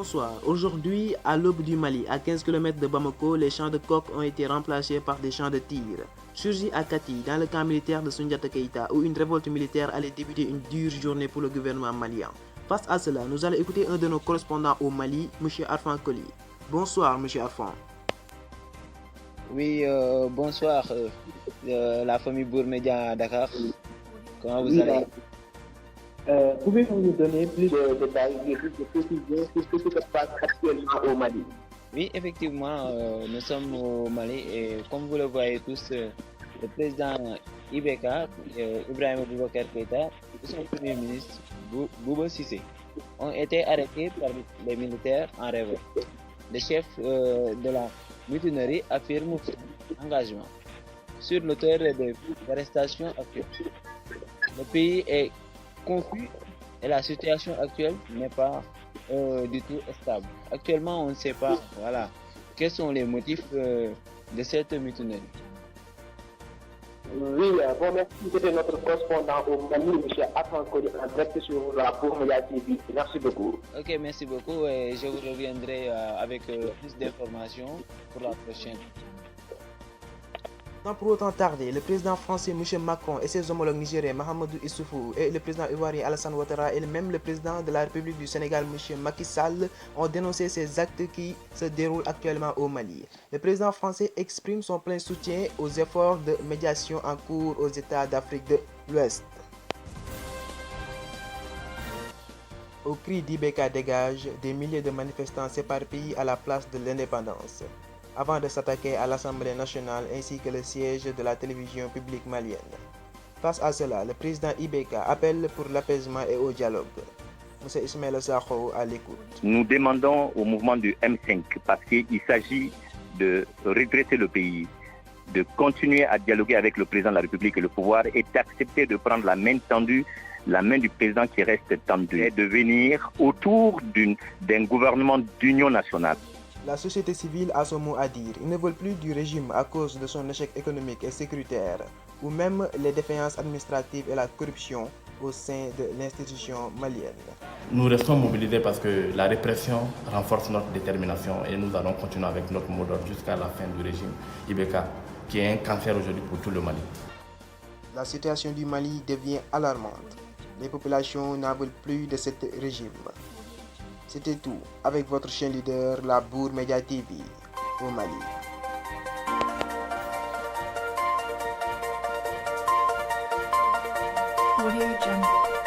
Bonsoir. Aujourd'hui, à l'aube du Mali, à 15 km de Bamako, les champs de coq ont été remplacés par des champs de tir. Surgi à Kati, dans le camp militaire de Soundiata Keïta, où une révolte militaire allait débuter une dure journée pour le gouvernement malien. Face à cela, nous allons écouter un de nos correspondants au Mali, M. Arfan Koli. Bonsoir, M. Arfan. Oui, bonsoir, la famille Bourmédia à Dakar. Comment vous allez? Pouvez-vous nous donner plus de détails et plus de précisions sur ce qui se passe actuellement au Mali? Oui, effectivement, nous sommes au Mali et comme vous le voyez tous, le président Ibeka, Ibrahim Boubacar Keïta et son premier ministre Bouba Sissé ont été arrêtés par les militaires en révolte. Le chef de la mutinerie affirme son engagement sur l'auteur des arrestations actuelles. Le pays est confus et la situation actuelle n'est pas du tout stable. Actuellement, on ne sait pas quels sont les motifs de cette mutinerie. Oui, bon, merci. C'était notre correspondant au Mali, M. Arfan Koli, en direct sur la Bourmédia TV. Merci beaucoup. Ok, merci beaucoup et je vous reviendrai avec plus d'informations pour la prochaine. Sans pour autant tarder, le président français M. Macron et ses homologues nigériens Mahamadou Issoufou et le président ivoirien Alassane Ouattara et même le président de la République du Sénégal M. Macky Sall ont dénoncé ces actes qui se déroulent actuellement au Mali. Le président français exprime son plein soutien aux efforts de médiation en cours aux États d'Afrique de l'Ouest. Au cri d'Ibeka dégage, des milliers de manifestants s'éparpillent à la place de l'indépendance, avant de s'attaquer à l'Assemblée nationale ainsi que le siège de la télévision publique malienne. Face à cela, le président Ibeka appelle pour l'apaisement et au dialogue. M. Ismaël Sakho à l'écoute. Nous demandons au mouvement du M5, parce qu'il s'agit de redresser le pays, de continuer à dialoguer avec le président de la République et le pouvoir et d'accepter de prendre la main tendue, la main du président qui reste tendue, et de venir autour d'un gouvernement d'union nationale. La société civile a son mot à dire. Ils ne veulent plus du régime à cause de son échec économique et sécuritaire, ou même les défaillances administratives et la corruption au sein de l'institution malienne. Nous restons mobilisés parce que la répression renforce notre détermination et nous allons continuer avec notre mot d'ordre jusqu'à la fin du régime Ibeka, qui est un cancer aujourd'hui pour tout le Mali. La situation du Mali devient alarmante. Les populations n'en veulent plus de ce régime. C'était tout avec votre chaîne leader, la Bourmédia TV, au Mali. Audio Jungle.